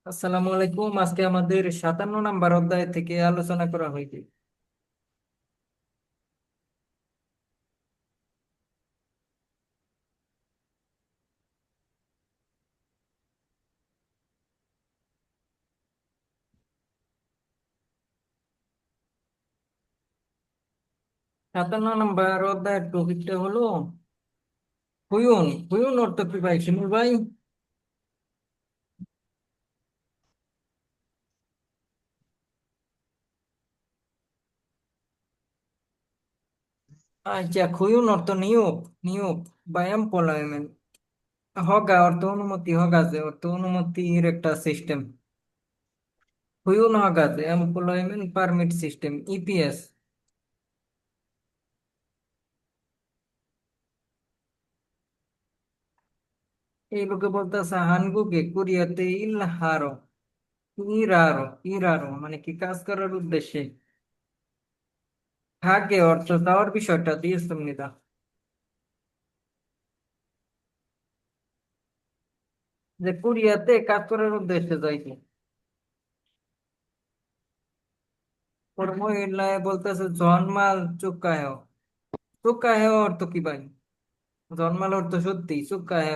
আসসালামু আলাইকুম। আজকে আমাদের 57 নম্বর অধ্যায় থেকে আলোচনা করা হয়েছে। 57 নম্বর অধ্যায়ের টপিকটা হলো হুয়ুন। হুয়ুন অর্থ কি ভাই, শিমুল ভাই? আচ্ছা, হুয়ুন অর্থ নিয়োগ। নিয়োগ বা এমপ্লয়মেন্ট। হগা অর্থ অনুমতি, হগাছে অর্থ অনুমতির একটা সিস্টেম। হুয়ুন হগাছে এমপ্লয়মেন্ট পারমিট সিস্টেম, ইপিএস। এই লোকে বলতেছে হানগুকে কোরিয়াতে ইলহারো, ইরারো। ইরারো মানে কি, কাজ করার উদ্দেশ্যে। হাগে অর্থ যাওয়ার বিষয়টা দিয়েছ তুমি দা, যে কোরিয়াতে কাজ করার উদ্দেশ্যে যাইছে। ওর মহিলায় বলতেছে জন্মাল চুকায়। চুকায় অর্থ কি ভাই? জন্মাল অর্থ সত্যি, চুকায়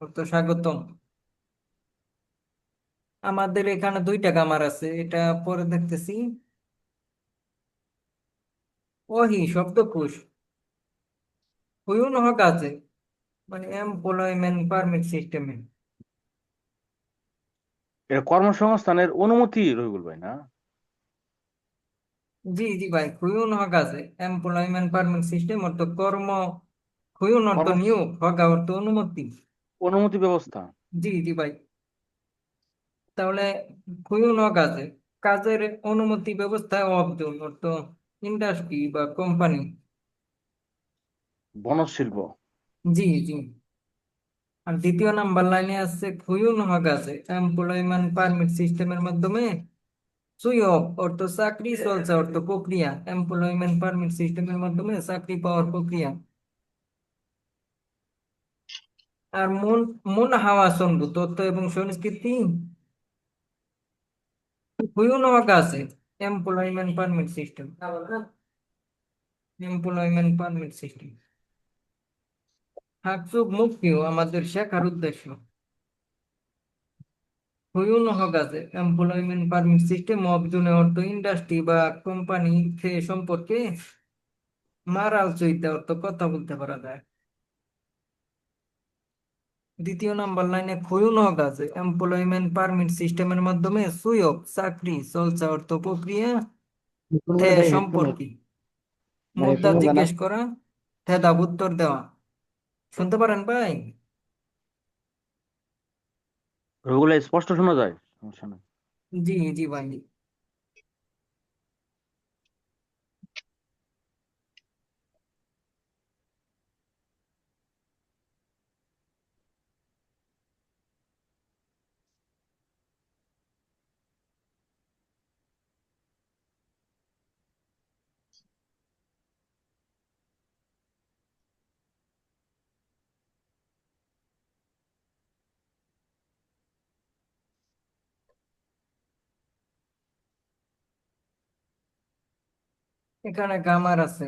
অর্থ স্বাগতম। আমাদের এখানে দুইটা কামার আছে, এটা পরে দেখতেছি। ওহি শব্দকোষ। হুইউন হক আছে মানে এমপ্লয়মেন্ট পারমিট সিস্টেমে। এটা কর্মসংস্থানের অনুমতি রহিবুল ভাই না? জি জি ভাই, হুইউন হক আছে এমপ্লয়মেন্ট পারমিট সিস্টেম অর্থ কর্ম। হুইউন অর্থ কর্ম নিয়োগ, হকা অর্থ অনুমতি। অনুমতি ব্যবস্থা। জি জি ভাই। তাহলে খুবই ন কাজে, কাজের অনুমতি ব্যবস্থায় অবজন অর্থ ইন্ডাস্ট্রি বা কোম্পানি। বনজ শিল্প। জি জি। আর দ্বিতীয় নাম্বার লাইনে আছে খুয়ুন হক আছে এমপ্লয়মেন্ট পারমিট সিস্টেমের মাধ্যমে সুইপ অর্থ চাকরি চলছে অর্থ প্রক্রিয়া। এমপ্লয়মেন্ট পারমিট সিস্টেমের মাধ্যমে চাকরি পাওয়ার প্রক্রিয়া। আর মন মন হাওয়া সঙ্গ তথ্য এবং সংস্কৃতি। খুয়ুন হক আছে employment permit system. Employment permit system হাকচুক মুক্তিও আমাদের শেখার উদ্দেশ্য। হুইউন হক আছে এমপ্লয়মেন্ট পারমিট সিস্টেম অবজনে অর্থ ইন্ডাস্ট্রি বা কোম্পানি সম্পর্কে মারাল চইতে অর্থ কথা বলতে পারা যায়। দ্বিতীয় নাম্বার লাইনে হুইউন হক আছে এমপ্লয়মেন্ট পারমিট সিস্টেমের মাধ্যমে সুয়োগ চাকরি চলছে অর্থ প্রক্রিয়া হেডফোন থে করে দেয়, হেডফোনে। সম্পর্কে না, মুদ্রা হেডফোনে জানা। জিজ্ঞেস করা, থেদা উত্তর দেওয়া। শুনতে পারেন ভাই? ওগুলো স্পষ্ট শোনা যায়, সমস্যা নেই। জি জি ভাই। এখানে গামার আছে।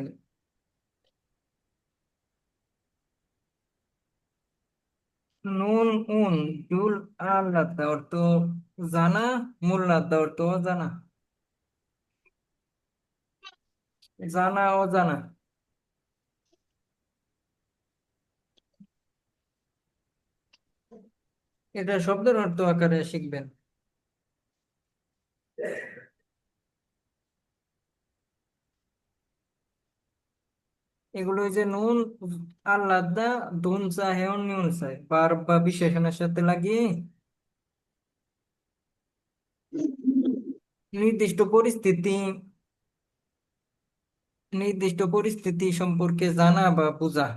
নুন উন জুল আল্লাহ অর্থ জানা, মোল্লাদা অর্থ অজানা। জানা অজানা। এটা শব্দের অর্থ আকারে শিখবেন। এগুলো ওই যে নুন আল্লাদা, দুন চাহে ও নুন চাহে বার বা বিশেষণের সাথে লাগিয়ে নির্দিষ্ট পরিস্থিতি, নির্দিষ্ট পরিস্থিতি সম্পর্কে জানা বা বোঝা।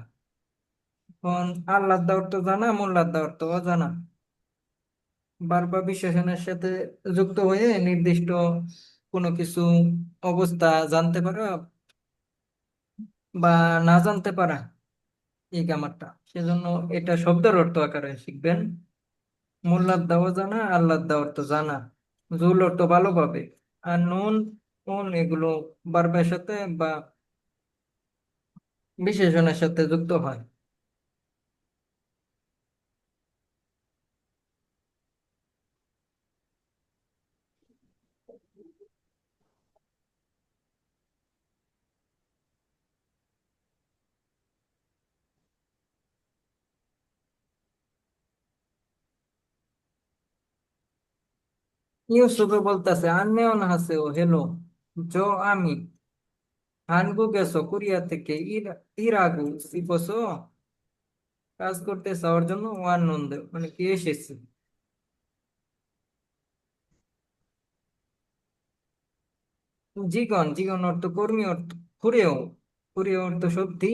এখন আল্লাদা অর্থ জানা, মোল্লাদা অর্থ অজানা। বার বা বিশেষণের সাথে যুক্ত হয়ে নির্দিষ্ট কোনো কিছু অবস্থা জানতে পারা বা না জানতে পারা, এই গ্রামারটা সেজন্য এটা শব্দের অর্থ আকারে শিখবেন। মোল্লার দাওয়া জানা, আল্লাহর দাওয়ার তো জানা, জুল অর্থ ভালোভাবে, আর নুন, উন এগুলো বারবার সাথে বা বিশেষণের সাথে যুক্ত হয়। ইউসুফে বলতেছে আন্নেও না হাসে ও হেলো, জো আমি হানগু গেছো কোরিয়া থেকে ইরাগু সিপসো কাজ করতে চাওয়ার জন্য ওয়ান নন্দে মানে কি এসেছে। জীগন, জীগন অর্থ কর্মী অর্থ ফুরেও, ফুরেও অর্থ সত্যি,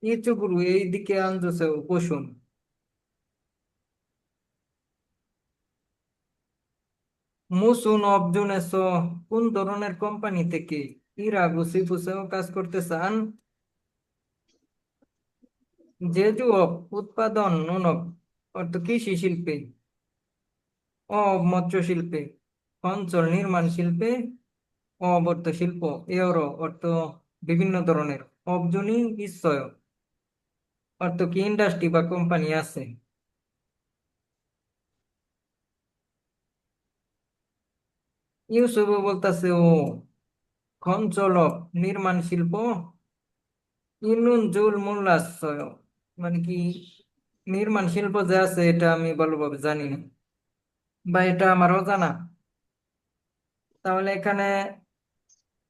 ইচুগুরু এই দিকে আনতেছে বসুন। মুসুন অবজুন এসো কোন ধরনের কোম্পানি থেকে ইরাগু সিফুসেও কাজ করতে চান। জেজু অব উৎপাদন নুনক অর্থ কৃষি শিল্পে, অ মৎস্য শিল্পে, অঞ্চল নির্মাণ শিল্পে, অবর্ত শিল্প, এওর অর্থ বিভিন্ন ধরনের, অবজনী নিশ্চয় অর্থ কি ইন্ডাস্ট্রি বা কোম্পানি আছে। ইউসুফ বলতেছে ও খঞ্চলক নির্মাণ শিল্প, ইনুন জুল মূল্যাশ্রয় মানে কি নির্মাণ শিল্প যে আছে এটা আমি ভালোভাবে জানি না, বা এটা আমার অজানা। তাহলে এখানে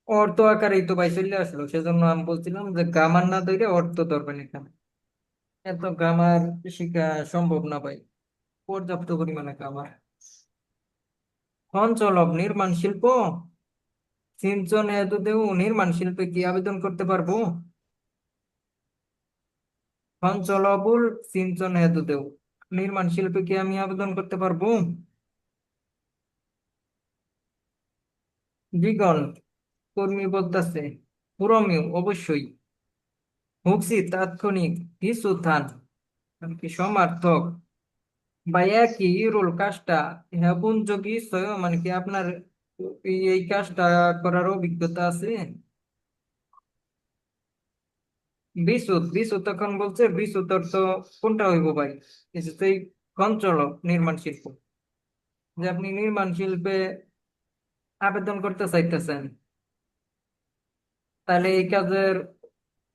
অর্থ আকারেই তো ভাই চলে আসলো, সেজন্য আমি বলছিলাম যে গ্রামার না ধরে অর্থ ধরবেন এখানে। এত গ্রামার শিখা সম্ভব না ভাই, পর্যাপ্ত পরিমাণে গ্রামার। অঞ্চলক নির্মাণ শিল্প, সিঞ্চন হেতু দেও নির্মাণ শিল্পে কি আবেদন করতে পারবো। অঞ্চলবুল সিঞ্চন হেতু দেও নির্মাণ শিল্পে কি আমি আবেদন করতে পারবো। দ্বিগল কর্মী বলতেছে পুরমিও অবশ্যই, হুকসি তাৎক্ষণিক, কিছু থান মানে কি সমার্থক, বা একই রোল কাজটা হ্যাঁ যোগী মানে কি আপনার এই কাজটা করার অভিজ্ঞতা আছে। বিশুদ্ধ, বিশুদ্ধ তখন বলছে বিশুদ্ধ অর্থ কোনটা হইব ভাই, এই যে সেই অঞ্চল নির্মাণ শিল্প, যে আপনি নির্মাণ শিল্পে আবেদন করতে চাইতেছেন, তাহলে এই কাজের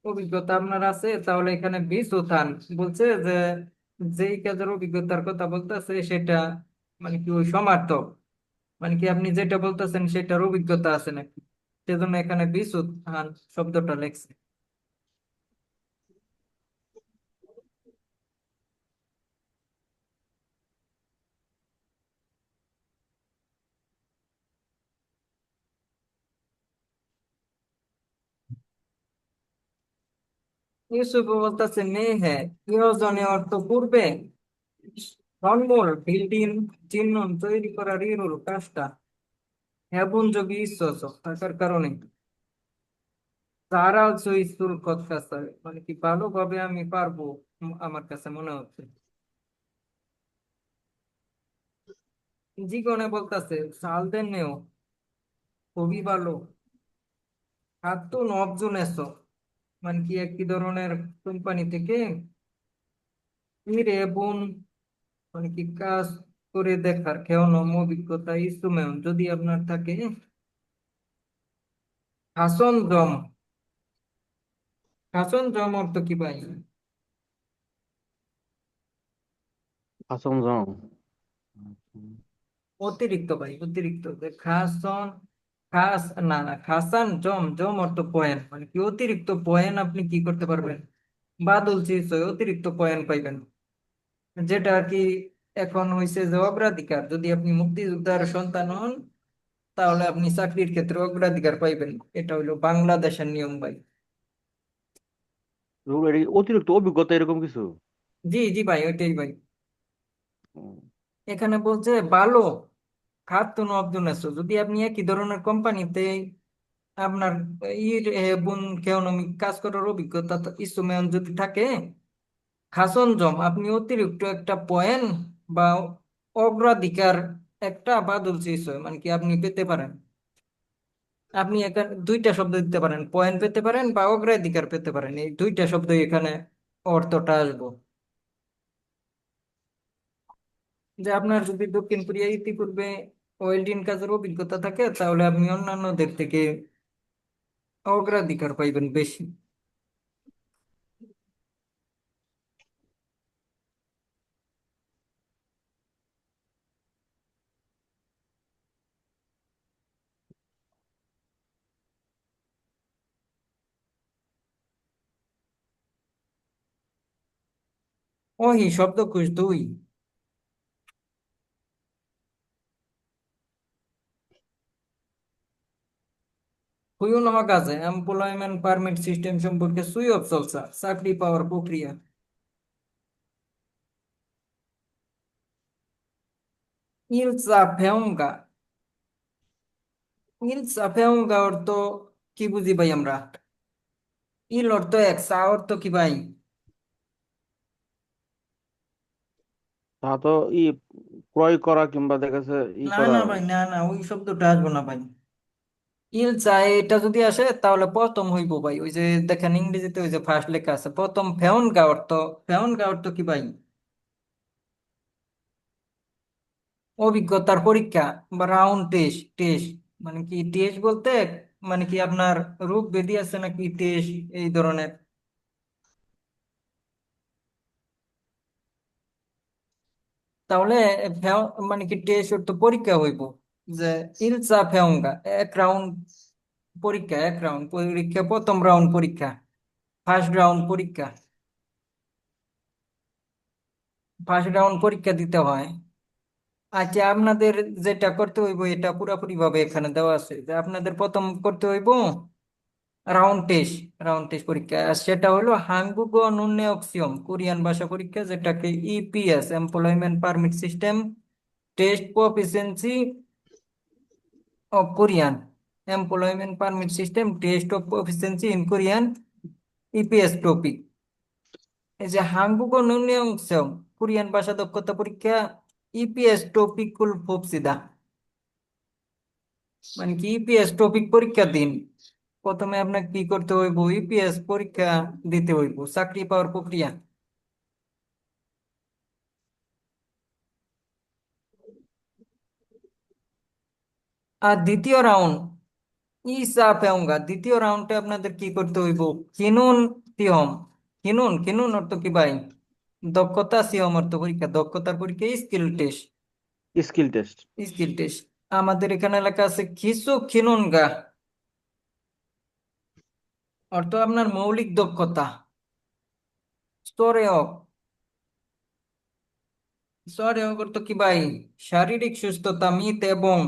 অভিজ্ঞতা আপনার আছে, তাহলে এখানে বিশুথান বলছে যে যেই কাজের অভিজ্ঞতার কথা বলতেছে সেটা মানে কি ওই সমার্থক, মানে কি আপনি যেটা বলতেছেন সেটার অভিজ্ঞতা আছে নাকি, সেজন্য এখানে বিশুথান শব্দটা লেখছে। ইউসুফ বলতেছে মেয়ে হ্যাঁ, ইয়জনে অর্থ পূর্বে, রনমোল বিল্ডিং চিহ্ন তৈরি করার ইরুল কাজটা এবং যোগী ঈশ্বর থাকার কারণে তারা স্কুল কথা মানে কি ভালোভাবে আমি পারবো, আমার কাছে মনে হচ্ছে। জীবনে বলতেছে সাল দেন নেও খুবই ভালো, হাত নবজন এসো মানে কি একই ধরনের কোম্পানি থেকে বোন মানে কি কাজ করে দেখার কেমন অভিজ্ঞতা ইসুমেন যদি আপনার থাকে। হাসন জম, হাসন জম অর্থ কি ভাই। আচমন জম। অতিরিক্ত ভাই, অতিরিক্ত যে খাসন, খাস না না খাসান জম, জম অর্থ পয়েন্ট মানে কি অতিরিক্ত পয়েন্ট আপনি কি করতে পারবেন, বাদল চিজ অতিরিক্ত পয়েন্ট পাইবেন, যেটা আর কি এখন হয়েছে যে অগ্রাধিকার, যদি আপনি মুক্তিযোদ্ধার সন্তান হন তাহলে আপনি চাকরির ক্ষেত্রে অগ্রাধিকার পাইবেন, এটা হইলো বাংলাদেশের নিয়ম ভাই। রুল অতিরিক্ত অভিজ্ঞতা এরকম কিছু। জি জি ভাই, ওইটাই ভাই। হুম। এখানে বলছে ভালো খাতুন অবদুল নেছো, যদি আপনি একই ধরনের কোম্পানিতে আপনার বোন কেউনমি কাজ করার অভিজ্ঞতা ইসুমেন যদি থাকে, খাসন জম আপনি অতিরিক্ত একটা পয়েন্ট বা অগ্রাধিকার একটা বাদল চিহ্ন, মানে কি আপনি পেতে পারেন। আপনি এখানে দুইটা শব্দ দিতে পারেন, পয়েন্ট পেতে পারেন বা অগ্রাধিকার পেতে পারেন, এই দুইটা শব্দই এখানে অর্থটা আসবো। যে আপনার যদি দক্ষিণ কোরিয়া ইতিপূর্বে ওয়েল্ডিং কাজের অভিজ্ঞতা থাকে, তাহলে আপনি অন্যান্যদের থেকে অগ্রাধিকার পাইবেন বেশি। ওই শব্দকোষ 2। হুয়ুন হকাজে এমপ্লয়মেন্ট পারমিট সিস্টেম সম্পর্কে সুইফট চলছে চাকরি পাওয়ার প্রক্রিয়া। ইলসা ফেউঙ্গা। ইলসা ফেউঙ্গা অর্থ কি বুঝি ভাই আমরা? ইল অর্থ এক, সা অর্থ কি ভাই? তা তো ই ক্রয় করা কিংবা দেখা যাচ্ছে ই না করা। না ভাই, না না, ওই শব্দটা আসবো না ভাই। ইলসা এটা যদি আসে তাহলে প্রথম হইব ভাই, ওই যে দেখেন ইংরেজিতে ওই যে ফার্স্ট লেখা আছে প্রথম। ফেউনগা অর্থ, ফেউনগা অর্থ কি ভাই? অভিজ্ঞতার পরীক্ষা বা রাউন্ড টেস্ট। টেস্ট মানে কি? টেস্ট বলতে মানে কি আপনার রোগ ব্যাধি আছে নাকি টেস্ট এই ধরনের। তাহলে মানে কি টেস্ট অর্থ পরীক্ষা হইব। যে ইলসা ফেউঙ্গা এক রাউন্ড পরীক্ষা, এক রাউন্ড পরীক্ষা, প্রথম রাউন্ড পরীক্ষা, ফার্স্ট রাউন্ড পরীক্ষা। ফার্স্ট রাউন্ড পরীক্ষা দিতে হয়। আচ্ছা, আপনাদের যেটা করতে হইব এটা পুরোপুরি ভাবে এখানে দেওয়া আছে, যে আপনাদের প্রথম করতে হইব রাউন্ড টেস্ট। রাউন্ড টেস্ট পরীক্ষা, আর সেটা হলো হাঙ্গুগো নুন্নেঅক্সিয়ম কোরিয়ান ভাষা পরীক্ষা, যেটাকে EPS employment permit system test proficiency of Korean, employment permit system test of proficiency in Korean, EPS topic. এই যে হাঙ্গুগো নুন্নেঅক্সিয়ম কোরিয়ান ভাষা দক্ষতা পরীক্ষা, ইপিএস টপিক কুল ফোপসিদা, মানে কি ইপিএস টপিক পরীক্ষা দিন। প্রথমে আপনাকে কি করতে হইব? ইপিএস পরীক্ষা দিতে হইব, চাকরি পাওয়ার প্রক্রিয়া। আর দ্বিতীয় রাউন্ড ইসা পেউঙ্গা, দ্বিতীয় রাউন্ডে আপনাদের কি করতে হইব? কিনুন তিয়ম। কিনুন, কিনুন অর্থ কি ভাই? দক্ষতা, সিয়ম অর্থ পরীক্ষা, দক্ষতার পরীক্ষা, skill test. Skill test. Skill test. আমাদের এখানে লেখা আছে খিসু খিনুন গা, অর্থ আপনার মৌলিক দক্ষতা। স্তরে অক, স্তরে অক অর্থ কি ভাই? শারীরিক সুস্থতা, মিত এবং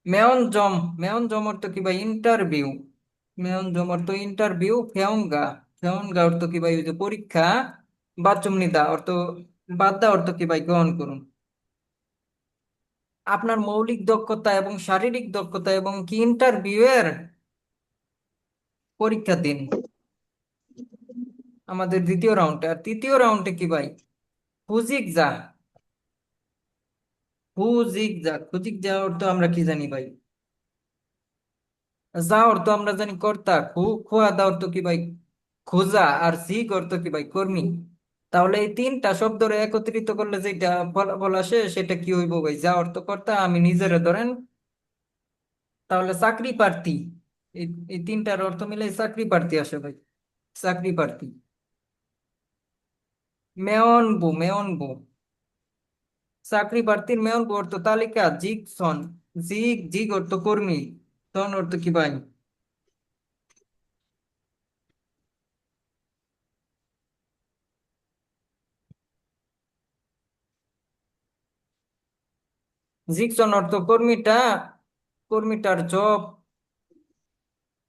মেয়ন জম। মেয়ন জম অর্থ কি ভাই? ইন্টারভিউ। মেয়ন জম অর্থ ইন্টারভিউ। ফেয়ঙ্গা, ফেয়ঙ্গা অর্থ কি ভাই? ওই যে পরীক্ষা। বাচুম নিদা অর্থ বাদ্দা অর্থ কি ভাই? গ্রহণ করুন। আপনার মৌলিক দক্ষতা এবং শারীরিক দক্ষতা এবং কি ইন্টারভিউ এর পরীক্ষা দিন আমাদের দ্বিতীয় রাউন্ডে। আর তৃতীয় রাউন্ডে কি ভাই? ফুজিক যা। ফুজিক যা, ফুজিক যা অর্থ আমরা কি জানি ভাই? যা অর্থ আমরা জানি কর্তা, খোয়া দা অর্থ কি ভাই? খোঁজা। আর জিগ অর্থ কি ভাই? কর্মী। তাহলে এই তিনটা শব্দরে একত্রিত করলে যেটা ফলাফল আসে সেটা কি হইব ভাই? যা অর্থ কর্তা, আমি নিজেরে ধরেন তাহলে চাকরি প্রার্থী। এই এই তিনটার অর্থ মিলে চাকরি প্রার্থী আসে ভাই, চাকরি প্রার্থী। মেয়নবু, মেয়নবু চাকরি প্রার্থীর মেয়নবু অর্থ তালিকা। জিগ সন, জিগ, জিগ অর্থ কর্মী, সন অর্থ কি ভাই? জিকসন অর্থ কর্মীটা, কর্মীটার জব।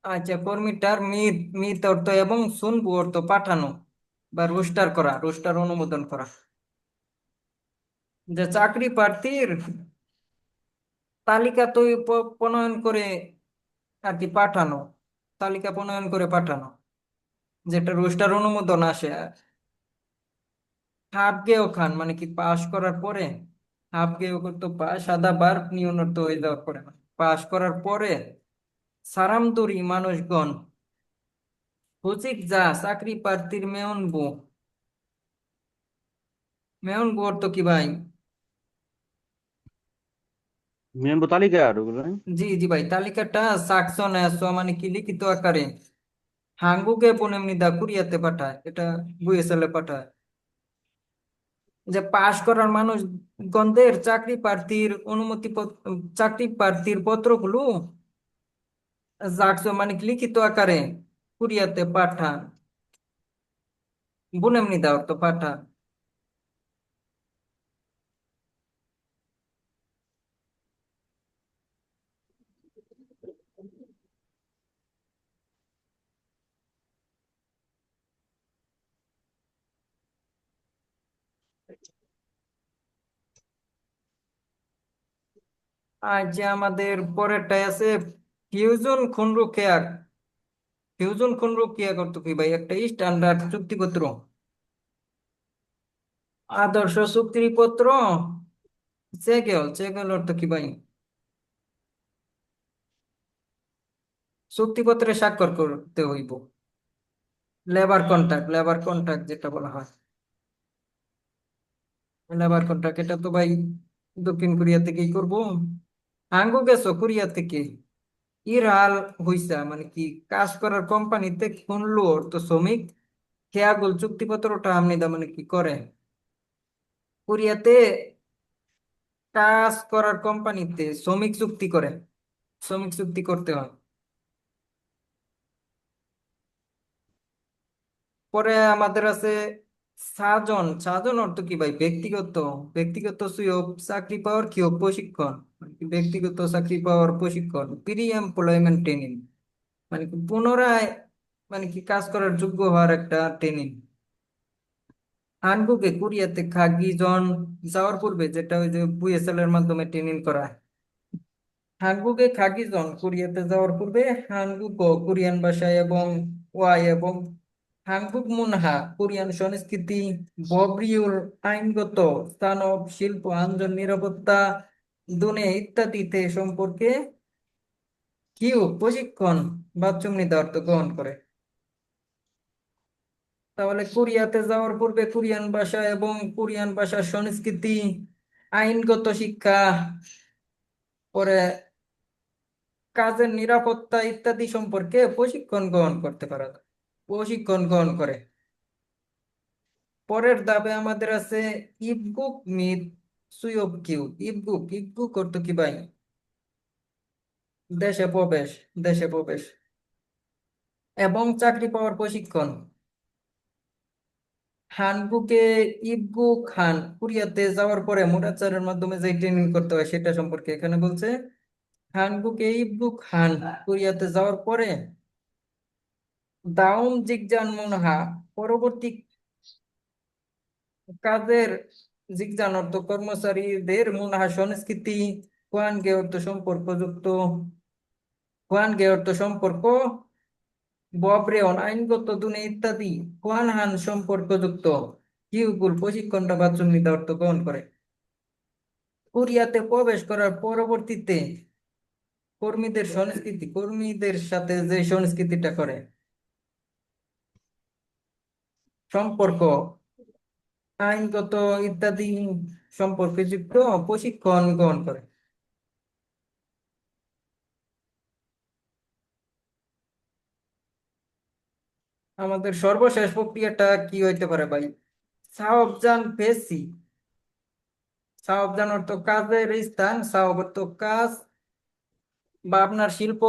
আচ্ছা, কর্মীটার মিত, মিত অর্থ এবং শুনবু অর্থ পাঠানো বা রোস্টার করা, রোস্টার অনুমোদন করা। যে চাকরি প্রার্থীর তালিকা তো প্রণয়ন করে আর কি পাঠানো, তালিকা প্রণয়ন করে পাঠানো, যেটা রোস্টার অনুমোদন আসে। হাফ গেও খান মানে কি পাশ করার পরে, হাফ গেও করতো পাশ, আধা বার নিউনত হয়ে যাওয়ার পরে, পাশ করার পরে সারামদুরি মানুষগণ হুচিক যা চাকরি প্রার্থীর মেয়ন বু অর্থ কি ভাই? মেম্বু তালিকা আর ওগুলো। জি জি ভাই, তালিকাটা সাকশন মানে কি লিখিত আকারে হাঙ্গুকে পুনেমনি দা কুরিয়াতে পাঠায়, এটা বুয়েসালে পাঠায়। যে পাশ করার মানুষ গণদের চাকরি প্রার্থীর পত্রগুলো জাকসো মানে কি লিখিত আকারে কুরিয়াতে পাঠান, বুনেমনি দা অর্থ পাঠান। আর যে আমাদের পরেরটাই আছে ফিউজন খুনরু কেয়ার। ফিউজন খুনরু কেয়ার করতো কি ভাই? একটা স্ট্যান্ডার্ড চুক্তিপত্র, আদর্শ চুক্তিপত্র। চেগেল অর্থ কি ভাই? চুক্তিপত্রে স্বাক্ষর করতে হইব। লেবার কন্ট্রাক্ট যেটা বলা হয়, লেবার কন্ট্রাক্ট, এটা তো ভাই দক্ষিণ কোরিয়া থেকেই করব। আঙ্গু গেছো কোরিয়া থেকে, ইরাল হইসা মানে কি কাজ করার কোম্পানিতে খুনলো তো শ্রমিক, খেয়াগুল চুক্তিপত্রটা আমনি দা মানে কি করে কোরিয়াতে কাজ করার কোম্পানিতে শ্রমিক চুক্তি করে, শ্রমিক চুক্তি করতে হয়। পরে আমাদের আছে সাজন অর্থ কি ভাই? ব্যক্তিগত সুযোগ চাকরি পাওয়ার কি প্রশিক্ষণ, মানে কি ব্যক্তিগত চাকরি পাওয়ার প্রশিক্ষণ, প্রি এমপ্লয়মেন্ট ট্রেনিং, মানে কি পুনরায় মানে কি কাজ করার যোগ্য হওয়ার একটা ট্রেনিং। হানগুকে কোরিয়াতে খাগি জন যাওয়ার পূর্বে, যেটা ওই যে বুয়েসএল এর মাধ্যমে ট্রেনিং করা হয়। হানগুকে খাগি জন কোরিয়াতে যাওয়ার পূর্বে হানগুক কোরিয়ান ভাষায় এবং ওয়াই এবং হাংগুক মুনহা কোরিয়ান সংস্কৃতি, ববরিউর আইনগত স্থানব শিল্প আঞ্চল নিরাপত্তা দুনে ইত্যাদিতে সম্পর্কে প্রশিক্ষণ বাচ্চুমনিতে অর্থ গ্রহণ করে। তাহলে কোরিয়াতে যাওয়ার পূর্বে কোরিয়ান ভাষা এবং কোরিয়ান ভাষার সংস্কৃতি, আইনগত শিক্ষা, পরে কাজের নিরাপত্তা ইত্যাদি সম্পর্কে প্রশিক্ষণ গ্রহণ করে। পরের ধাপে আমাদের আছে ইবগুক মিদ সুয়োগ কিউ। ইবগুক করতো কি ভাই? দেশে প্রবেশ, দেশে প্রবেশ এবং চাকরি পাওয়ার প্রশিক্ষণ। হানগুকে ইবগুক খান কোরিয়াতে যাওয়ার পরে মুরাচারের মাধ্যমে যে ট্রেনিং করতে হয় সেটা সম্পর্কে এখানে বলছে। হানগুকে ইবগুক খান কোরিয়াতে যাওয়ার পরে দাউম জিগজান মুনহা পরবর্তী কাজের, জিগজান অর্থ কর্মচারীদের, মুনহা সংস্কৃতি, কোয়ানগে অর্থ সম্পর্কযুক্ত, কোয়ানগে অর্থ সম্পর্ক, ববরেয়ন আইনগত দুনে ইত্যাদি কোয়ানহান সম্পর্কযুক্ত কিউগুল প্রশিক্ষণটা বাচ্চুন্নিত অর্থ গ্রহণ করে। কোরিয়াতে প্রবেশ করার পরবর্তীতে কর্মীদের সাথে যে সংস্কৃতিটা করে সম্পর্ক, আইনগত ইত্যাদি সম্পর্কে যুক্ত প্রশিক্ষণ গ্রহণ করে। আমাদের সর্বশেষ প্রক্রিয়াটা কি হইতে পারে ভাই? সাওবজান পেসি। সাওবজান অর্থ কাজের স্থান, সাওব অর্থ কাজ বা আপনার শিল্প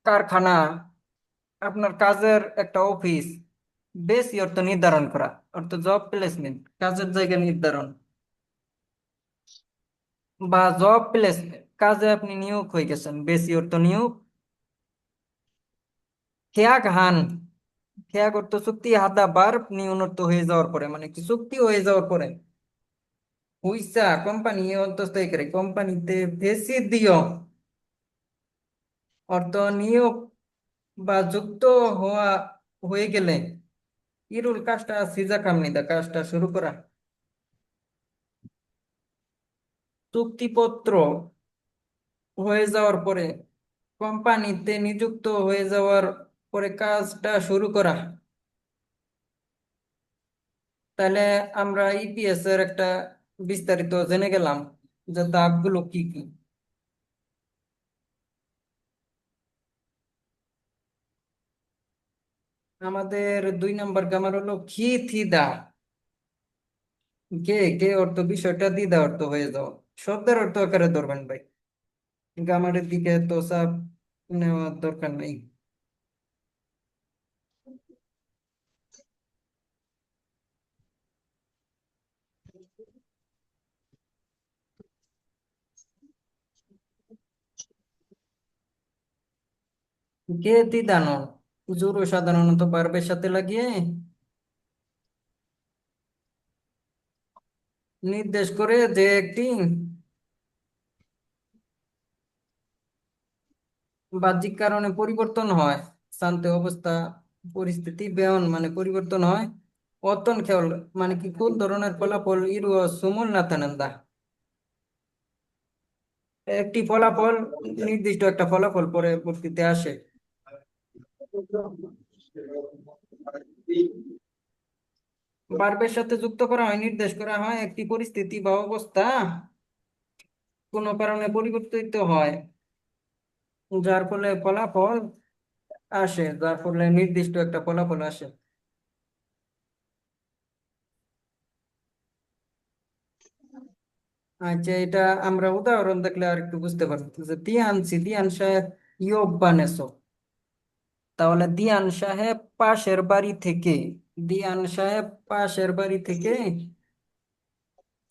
কারখানা, আপনার কাজের একটা অফিস। বেসি অর্থ নির্ধারণ করা, অর্থ জব প্লেসমেন্ট, কাজের জায়গা নির্ধারণ বা জব প্লেসমেন্ট, কাজে আপনি নিয়োগ হয়ে গেছেন, বেসি অর্থ নিয়োগ। খেয়াক হান, খেয়াক অর্থ চুক্তি, হাদা বার নিউনত হয়ে যাওয়ার পরে, মানে কি চুক্তি হয়ে যাওয়ার পরে হুইসা কোম্পানি অন্তস্থায়ী করে কোম্পানিতে বেশি দিও অর্থ নিয়োগ বা যুক্ত হওয়া হয়ে গেলে ইরুল কাজটা সিজা কামনিদা কাজটা শুরু করা। চুক্তিপত্র হয়ে যাওয়ার পরে, কোম্পানিতে নিযুক্ত হয়ে যাওয়ার পরে কাজটা শুরু করা। তাহলে আমরা ইপিএস এর একটা বিস্তারিত জেনে গেলাম যে ধাপগুলো কি কি। আমাদের 2 নম্বর গ্রামার হলো খি থিদা। গে গে অর্থ বিষয়টা, দিদা অর্থ হয়ে যাওয়া। শব্দের অর্থ আকারে ধরবেন ভাই, গ্রামারের দিকে তো চাপ নেওয়ার দরকার নেই। গে দিদানো জোর সাধারণত বার্বের সাথে লাগিয়ে নির্দেশ করে যে একটি বাহ্যিক কারণে পরিবর্তন হয়। শান্ত অবস্থা, পরিস্থিতি বেয়ন মানে পরিবর্তন হয়। অতন খেয়াল মানে কি কোন ধরনের ফলাফল ইরু সুমুল নাতানন্দা। একটি ফলাফল, নির্দিষ্ট একটা ফলাফল পরবর্তীতে আসে। বার্বের সাথে যুক্ত করা হয়, নির্দেশ করা হয় একটি পরিস্থিতি বা অবস্থা কোনো কারণে পরিবর্তিত হয়, যার ফলে ফলাফল আসে, যার ফলে নির্দিষ্ট একটা ফলাফল আসে। আচ্ছা, এটা আমরা উদাহরণ দেখলে আর একটু বুঝতে পারবো যে দিয়ান সাহেব ইয়োব্বানেসো। তাহলে দিয়ান সাহেব পাশের বাড়ি থেকে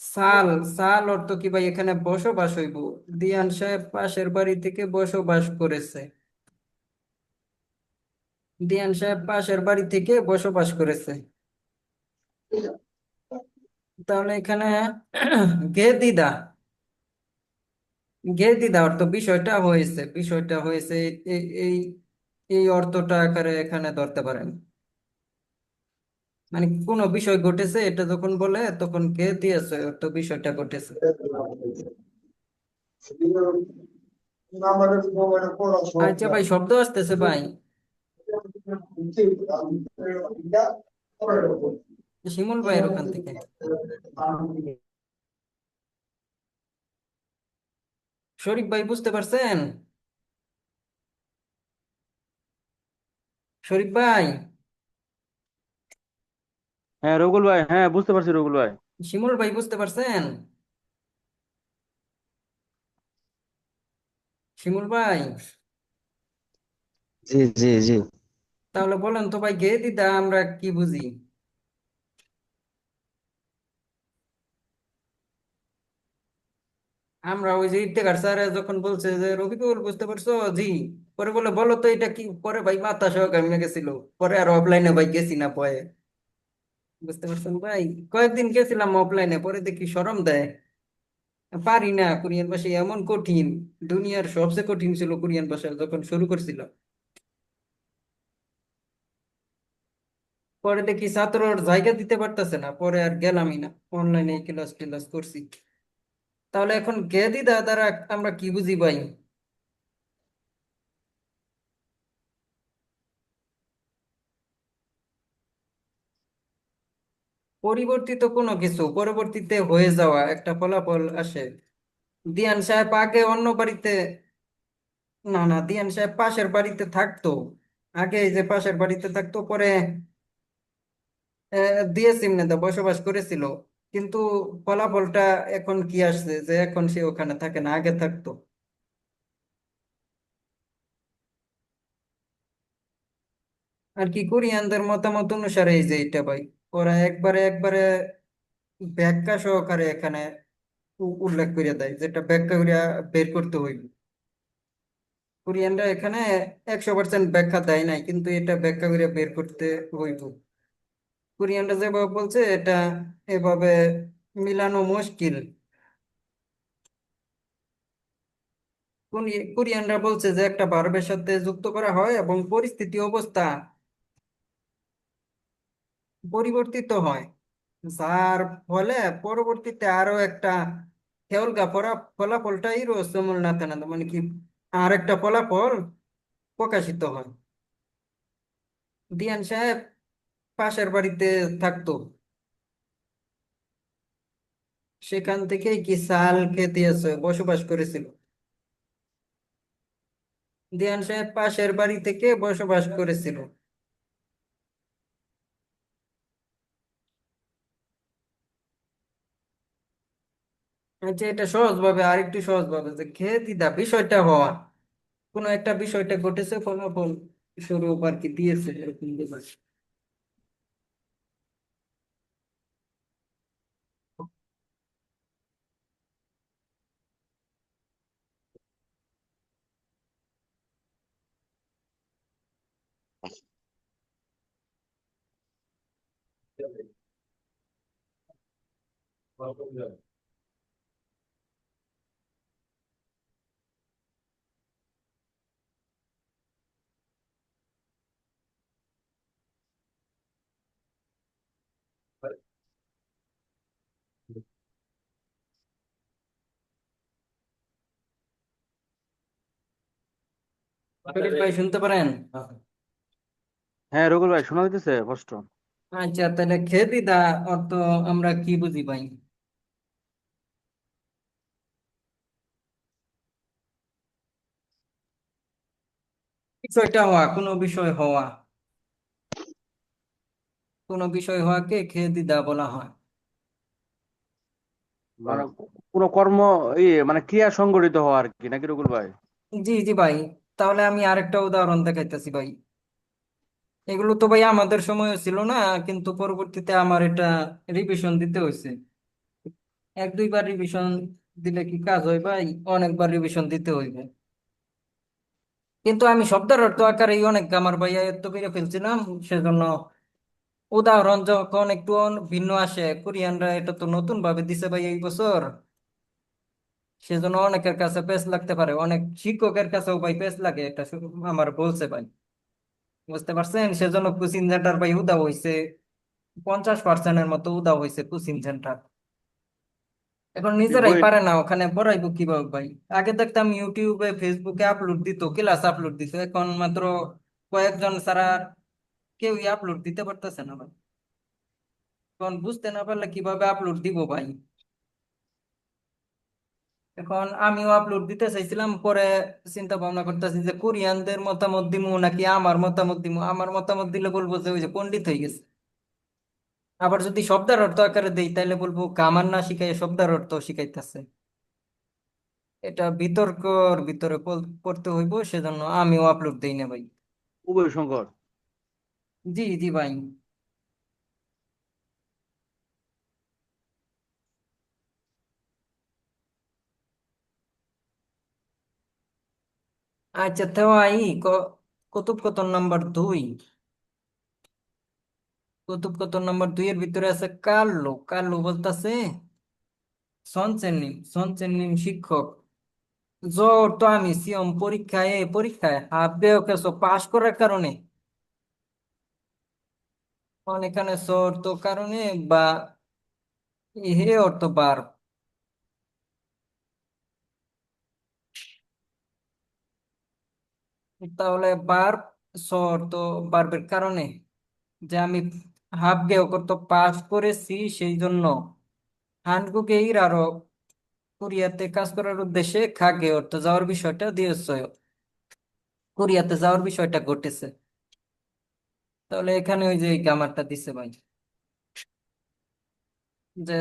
সাল, সাল অর্থ কি ভাই এখানে বসবাস হইব। দিয়ান সাহেব পাশের বাড়ি থেকে বসবাস করেছে। দিয়ান সাহেব পাশের বাড়ি থেকে বসবাস করেছে। তাহলে এখানে গে দিদা, গে দিদা অর্থ বিষয়টা হয়েছে এই এই এই অর্থটা আকারে এখানে ধরতে পারেন। মানে কোনো বিষয় ঘটেছে এটা যখন বলে তখন গে দিয়েছে অর্থ বিষয়টা ঘটেছে। আচ্ছা ভাই, শব্দ আসতেছে ভাই। শিমুল ভাইয়ের ওখান থেকে। শরীফ ভাই বুঝতে পারছেন? শরীফ ভাই, হ্যাঁ রকুল ভাই, হ্যাঁ বুঝতে পারছি রকুল ভাই। শিমুল ভাই বুঝতে পারছেন? শিমুল ভাই, জি জি জি। তাহলে বলেন তো ভাই, গে দিদা আমরা কি বুঝি? আমরা ওই যে ইফতেখার স্যার যখন বলছে যে রফিকুল বুঝতে পারছো, জি, পরে বলে বলো তো এটা কি, পরে ভাই মাথা সহ ঘামিয়ে গেছিল। পরে আর অফলাইনে ভাই গেছি না পরে। বুঝতে পারছেন ভাই? কয়েকদিন গেছিলাম অফলাইনে, পরে দেখি শরম দেয়। পারি না, কোরিয়ান ভাষা এমন কঠিন। দুনিয়ার সবচেয়ে কঠিন ছিল কোরিয়ান ভাষা যখন শুরু করছিল। পরে দেখি ছাত্রর জায়গা দিতে পারতেছে না, পরে আর গেলামই না। অনলাইনে ক্লাস টিলাস করছি। তাহলে এখন গে দিদা দ্বারা আমরা কি বুঝি ভাই? পরিবর্তিত কোনো কিছু পরবর্তীতে হয়ে যাওয়া একটা ফলাফল আসে। দিয়ান সাহেব আগে অন্য বাড়িতে, না না, দিয়ান সাহেব পাশের বাড়িতে থাকতো। আগে এই যে পাশের বাড়িতে থাকতো, পরে দিয়ে সিমনেদা বসবাস করেছিল। কিন্তু ফলাফলটা এখন কি আসছে যে এখন সে ওখানে থাকে না, আগে থাকতো। আর কি কোরিয়ানদের মতামত অনুসারে এই যে এটা ভাই, ওরা একবারে একবারে ব্যাখ্যা সহকারে এখানে উল্লেখ করে দেয়, যেটা ব্যাখ্যা করে বের করতে হইবে। কোরিয়ানরা এখানে 100% ব্যাখ্যা দেয় নাই, কিন্তু এটা ব্যাখ্যা করে বের করতে হইব। কোরিয়ানরা যেভাবে বলছে এটা এভাবে মিলানো মুশকিল। কোরিয়ানরা বলছে যে একটা ভার্বের সাথে যুক্ত করা হয় এবং পরিস্থিতি অবস্থা পরিবর্তিত হয়, যার ফলে পরবর্তীতে আরো একটা হেলগা ফলাফলটাই রহস্যমূল নাতে না মানে কি আর একটা ফলাফল প্রকাশিত হয়। দিয়ান সাহেব পাশের বাড়িতে থাকতো, সেখান থেকেই কি সাল খেতে এসে বসবাস করেছিল। দিয়ান সাহেব পাশের বাড়ি থেকে বসবাস করেছিল। আচ্ছা, এটা সহজ ভাবে আর একটু সহজ ভাবে যে খেয়ে দিদা বিষয়টা হওয়া, কোনো একটা বিষয়টা ঘটেছে, ফলাফল স্বরূপ আর কি দিয়েছে এরকম ব্যাপার। শরীফ ভাই শুনতে পারেন? হ্যাঁ রকুল ভাই, শোনা যাইতেছে স্পষ্ট। আচ্ছা, তাহলে খেয়ে দিদা অর্থ আমরা কি বুঝি ভাই? বিষয়টা হওয়া, কোনো বিষয় হওয়া, কোনো বিষয় হওয়াকে খেয়ে দিদা বলা হয়। মানে কোনো কর্ম, মানে ক্রিয়া সংগঠিত হওয়া আর কি, নাকি রকুল ভাই? জি জি ভাই, তাহলে আমি আরেকটা উদাহরণ দেখাইতেছি ভাই। এগুলো তো ভাই আমাদের সময় ছিল না, কিন্তু পরবর্তীতে আমার এটা রিভিশন দিতে হয়েছে। এক দুইবার রিভিশন দিলে কি কাজ হয় ভাই? অনেকবার রিভিশন দিতে হইবে। কিন্তু আমি শব্দের অর্থ আকারে অনেক আমার ভাই আয়ত্ত করে ফেলছিলাম, সেজন্য উদাহরণ যখন একটু ভিন্ন আসে, কোরিয়ানরা এটা তো নতুন ভাবে দিছে ভাই এই বছর, সেজন্য অনেকের কাছে পেস লাগতে পারে, অনেক শিক্ষকের কাছেও ভাই পেস লাগে, এটা আমার বলছে ভাই। বুঝতে পারছেন? সেজন্য কোচিং সেন্টার ভাই উদাও হয়েছে, 50%-এর মতো উদাও হয়েছে কোচিং সেন্টার। এখন এই নিজেরাই বই। পারে না, ওখানে পড়াইবো কিভাবে ভাই? আগে দেখতাম ইউটিউবে ফেসবুকে আপলোড দিত, ক্লাস আপলোড দিত, এখন মাত্র কয়েকজন ছাড়া কেউই আপলোড দিতে পারতেছে না ভাই। এখন বুঝতে না পারলে কিভাবে আপলোড দিব ভাই? এখন আমিও আপলোড দিতে চাইছিলাম, পরে চিন্তা ভাবনা করতেছি যে কোরিয়ানদের মতামত দিমু নাকি আমার মতামত দিমু। আমার মতামত দিলে বলবো যে ওই যে পণ্ডিত হয়ে গেছে। আবার যদি শব্দের অর্থ আকারে দেই তাহলে বলবো কামান না শিখাই শব্দের অর্থ শিখাইতেছে। এটা বিতর্কর ভিতরে পড়তে হইব, সেজন্য আমিও আপলোড দেই না ভাই। উভয় সংকট। জি জি ভাই। আচ্ছা, তো কথোপকথন নাম্বার 2। কথোপকথন নাম্বার 2 এর ভিতরে আছে কার্লো। কার্লো বলতেছে সনচেন নিম শিক্ষক, জ্বর তো আমি সিয়ম পরীক্ষায় হাফ বেওকেছো পাশ করার কারণে। এখানে জ্বর তো কারণে বা হে অর্থ বার, তাহলে বার জ্বর তো বার্বের কারণে, যে আমি হাফ গেও করতে পাস করেছি সেই জন্য হানকুকে আরো কোরিয়াতে কাজ করার উদ্দেশ্যে খাগে অর্থ যাওয়ার বিষয়টা দিয়েছে, কোরিয়াতে যাওয়ার বিষয়টা ঘটেছে। তাহলে এখানে ওই যে এই গ্রামারটা দিছে ভাই, যে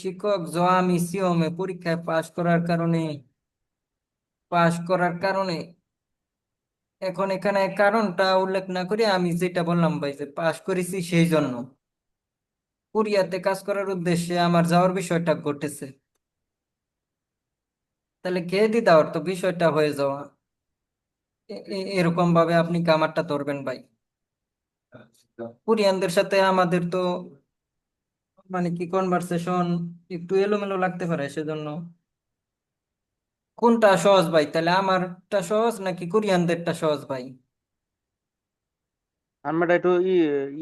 শিক্ষক জোয়া মিসিওমে পরীক্ষায় পাশ করার কারণে। এখন এখানে কারণটা উল্লেখ না করে আমি যেটা বললাম ভাই যে পাশ করেছি সেই জন্য কোরিয়াতে কাজ করার উদ্দেশ্যে আমার যাওয়ার বিষয়টা ঘটেছে। তাহলে কে দিদা অর্থ বিষয়টা হয়ে যাওয়া। এরকম ভাবে আপনি কামারটা ধরবেন ভাই। কোরিয়ানদের সাথে আমাদের তো মানে কি কনভারসেশন একটু এলোমেলো লাগতে পারে, সেজন্য কোনটা সহজ ভাই? তাহলে আমারটা সহজ নাকি কোরিয়ানদেরটা সহজ ভাই? আনমেটা একটু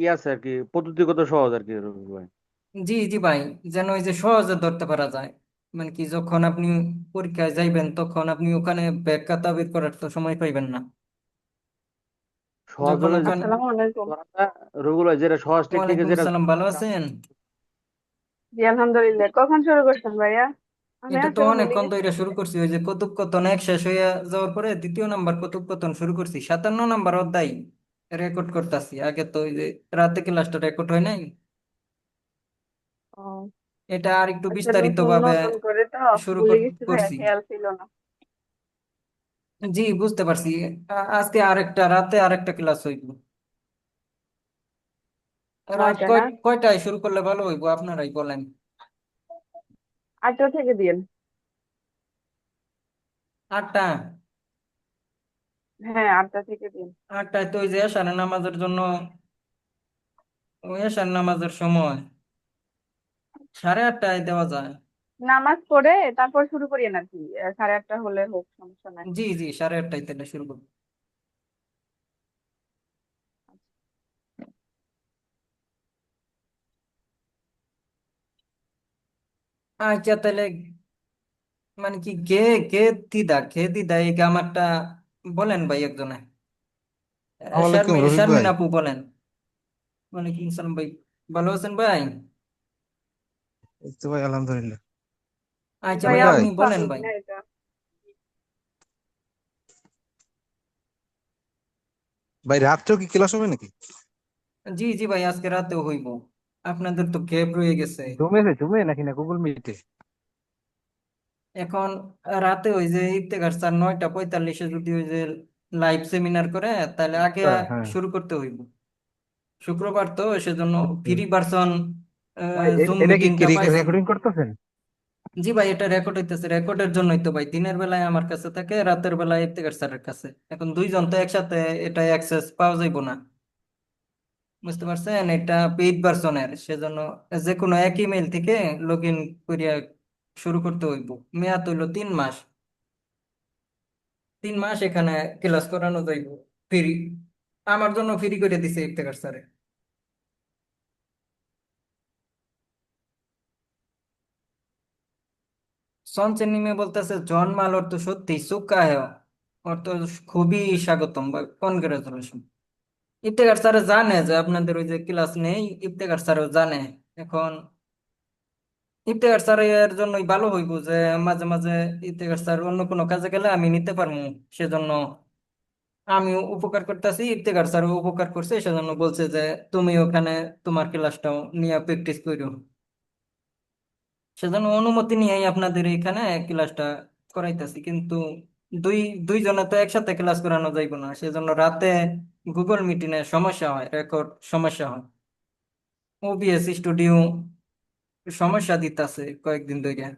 ই আছে আর কি, পদ্ধতিগত সহজ আর কি রবিউল ভাই। জি জি ভাই, যেন ওই যে সহজে ধরতে পারা যায়। মানে কি, যখন আপনি পরীক্ষায় যাইবেন তখন আপনি ওখানে ব্যাখ্যা তাবির করার তো সময় পাইবেন না। সহজ যখন ভাবে ওখানে। আসসালামু আলাইকুম। করাটা, রবিউল ভাই যেটা সহজ টেকনিকে ওয়ালাইকুম যেটা আসসালাম, ভালো আছেন? জি আলহামদুলিল্লাহ। কখন শুরু করছেন ভাইয়া? আমি এটা তো আসলে ভুলে অনেকক্ষণ গেছি ধরে শুরু আসলে। করছি, ওই যে কথোপকথন এক শেষ হইয়া যাওয়ার পরে দ্বিতীয় নাম্বার কথোপকথন শুরু করছি, 57 নাম্বার অধ্যায় রেকর্ড করতেছি। আগে তো ওই যে রাতে ক্লাসটা রেকর্ড হয় নাই। ও এটা আর একটু আচ্ছা, বিস্তারিত নতুন ভাবে নতুন করে তো শুরু ভুলে গেছি ভাইয়া, করছি। খেয়াল ছিল না। জি বুঝতে পারছি। আজকে আরেকটা রাতে আরেকটা ক্লাস হইব। রাত নয়টা না? কয়টায় শুরু করলে ভালো হইব আপনারাই বলেন। 8টা থেকে দিন। 8টা? হ্যাঁ, 8টা থেকে দিন। 8টায় তো ওই যে এশারের নামাজের জন্য, ওই এশার নামাজের সময় 8:30টায় দেওয়া যায়। নামাজ পড়ে তারপর শুরু করি নাকি? 8:30 হলে হোক, সমস্যা নাই। জি জি, 8:30টায় তাহলে শুরু করব। আচ্ছা তাহলে, মানে কি কে কে কে দিদা এই গামারটা বলেন ভাই একজনে। আসসালামাইকুম রফিক শারমিন ভাই। আপু বলেন। ওয়ালাইকুম আসসালাম ভাই, ভালো আছেন ভাই? এই তো ভাই আলহামদুলিল্লাহ। আচ্ছা রফিক ভাই ভাইয়া ভাই, আপনি আপু বলেন পারবেন ভাই। না এটা? ভাই রাত্রেও কি ক্লাস হবে নাকি? জি জি ভাই, আজকে রাতেও হইব। আপনাদের তো গ্যাপ রয়ে গেছে। জুমে নাকি না গুগল মিটে? এখন রাতে ওই যে ইফতেখার স্যার 9:45-এ যদি ওই যে লাইভ সেমিনার করে, তাহলে আগে তাই হ্যাঁ। শুরু করতে হইব। শুক্রবার তো সেজন্য আচ্ছা। ফ্রি ভার্সন ভাই জুম এটা কি মিটিংটা পাইছি। রেকর্ডিং করতেছেন? জি ভাই, এটা রেকর্ড হইতেছে, রেকর্ডের জন্যই তো ভাই দিনের বেলায় আমার কাছে থাকে, রাতের বেলায় ইফতেখার স্যারের কাছে। এখন দুইজন তো একসাথে এটা অ্যাক্সেস পাওয়া যাইব না। বুঝতে পারছেন, এটা পেইড ভার্সনের, সেজন্য যে কোনো এক ইমেল থেকে লগ ইন করিয়া শুরু করতে হইব। মেয়াদ হইল 3 মাস। 3 মাস এখানে ক্লাস করানো যাইব ফ্রি। আমার জন্য ফ্রি করে দিছে ইফতেখার স্যারে। সঞ্চয় নিমে বলতেছে, জন্মাল ওর তো সত্যি সুক্কা হয়, ওর তো খুবই স্বাগতম বা কনগ্রাচুলেশন। ইফতেখার স্যার জানে যে আপনাদের ওই যে ক্লাস নেই, ইফতেখার স্যারও জানে। এখন ইফতেখার স্যার এর জন্যই ভালো হইব যে মাঝে মাঝে ইফতেখার স্যার অন্য কোনো কাজে গেলে আমি নিতে পারবো। সেজন্য আমি উপকার করতেছি, ইফতেখার স্যার উপকার করছে, সেজন্য বলছে যে তুমি ওখানে তোমার ক্লাসটাও নিয়ে প্র্যাকটিস করো। সেজন্য অনুমতি নিয়েই আপনাদের এখানে ক্লাসটা করাইতেছি। কিন্তু দুই দুইজনে তো একসাথে ক্লাস করানো যাইব না, সেজন্য রাতে গুগল মিটিং এ সমস্যা হয়, রেকর্ড সমস্যা হয়। ওবিএস স্টুডিও সমস্যা দিতেছে কয়েকদিন ধরে,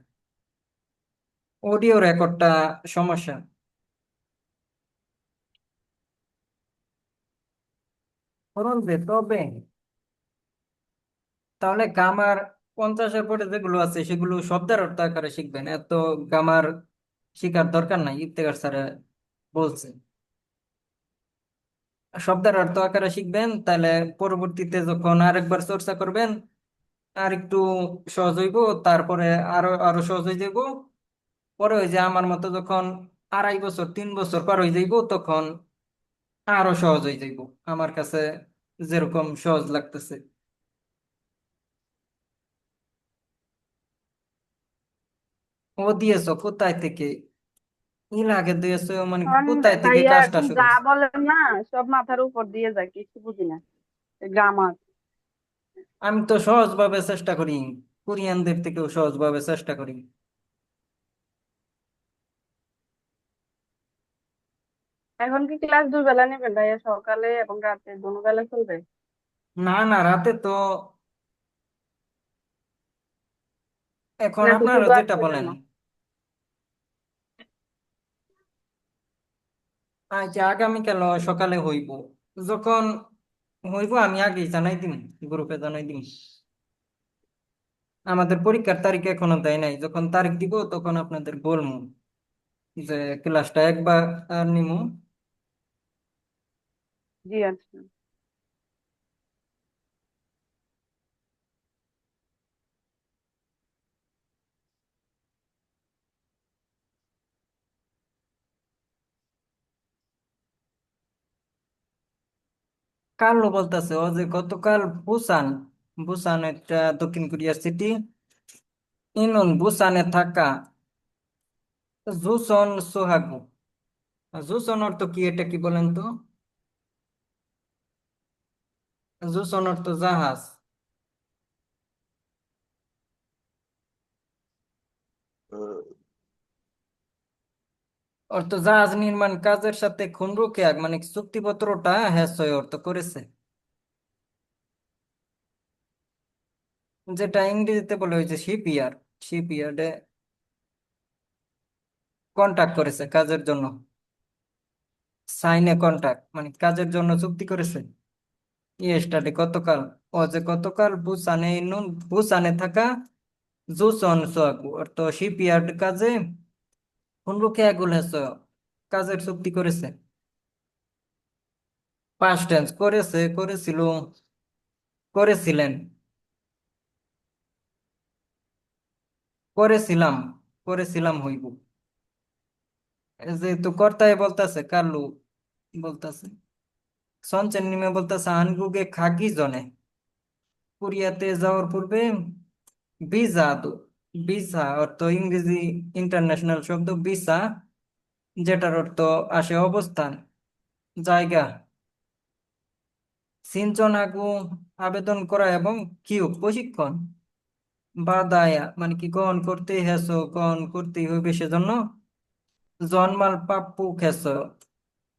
অডিও রেকর্ডটা সমস্যা। করুন যে তবে, তাহলে গামার 50-এর পরে যেগুলো আছে সেগুলো শব্দের অর্থ আকারে শিখবেন, এত গামার শিখার দরকার নাই, ইফতেখার স্যার বলছে। শব্দের অর্থ আকারে শিখবেন, তাহলে পরবর্তীতে যখন আরেকবার চর্চা করবেন আর একটু সহজ হইব। তারপরে আরো আরো সহজ হয়ে যাইব। পরে ওই যে আমার মতো যখন 2.5 বছর 3 বছর পার হয়ে যাইব, তখন আরো সহজ হয়ে যাইব আমার কাছে, যেরকম সহজ লাগতেছে। ও দিয়েছো কোথায় থেকে? ইল আগে দিয়েছো মানে এখন কোথায় থেকে ভাইয়া কাজটা এখন শুরু যা হয়েছে? বলেন না, সব মাথার উপর দিয়ে যায়, কিছু বুঝি না। গ্রামার। আমি তো সহজভাবে চেষ্টা করি, কোরিয়ানদের থেকেও সহজভাবে চেষ্টা করি। এখন কি ক্লাস 2 বেলা নেবেন ভাইয়া? সকালে এবং রাতে দোনো বেলা চলবে? না না, রাতে তো এখন নাকি আপনারা শুধু যেটা আজকের বলেন। জন্য? আচ্ছা আগামীকাল সকালে হইব, যখন হইব আমি আগেই জানাই দিম, গ্রুপে জানাই দিম। আমাদের পরীক্ষার তারিখ এখনো দেয় নাই, যখন তারিখ দিব তখন আপনাদের বলবো যে ক্লাসটা একবার নিমু। জি আচ্ছা। কালো বলতেছে ও যে গতকাল বুসান, বুসান একটা দক্ষিণ কোরিয়ার সিটি, ইনুন বুসানে থাকা জুসন সোহাগু। জুসন অর্থ কি, এটা কি বলেন তো? জুসন অর্থ জাহাজ। অর্থ জাহাজ নির্মাণ কাজের সাথে খুনরুকে মানে চুক্তিপত্রটা হ্যাসয় অর্থ করেছে, যেটা ইংরেজিতে বলে হয়েছে শিপইয়ার্ড। শিপইয়ার্ডে কন্ট্যাক্ট করেছে কাজের জন্য, সাইনে কন্ট্যাক্ট মানে কাজের জন্য চুক্তি করেছে। ইয়েস্টারডে গতকাল, ও যে গতকাল বুসানে নুন বুসানে থাকা জুসন সোয়াকু অর্থ শিপইয়ার্ড কাজে খুনরুকে এগুল হ্যাসয় কাজের চুক্তি করেছে। পাস্ট টেন্স করেছে, করেছিল, করেছিলেন, করেছিলাম, করেছিলাম হইব। যেহেতু কর্তায় বলতেছে কালু বলতেছে, সঞ্চয় নিমে বলতেছে আনগুগে খাগি জনে, কোরিয়াতে যাওয়ার পূর্বে ভিসা তো, ভিসা অর্থ ইংরেজি ইন্টারন্যাশনাল শব্দ ভিসা, যেটার অর্থ আসে অবস্থান, জায়গা। সিনচন আগু আবেদন করা এবং কিউ প্রশিক্ষণ, বাদায়া মানে কি গ্রহণ করতে হেসো গ্রহণ করতেই হইবে সেজন্য জন্মাল পাপ্পু খেস,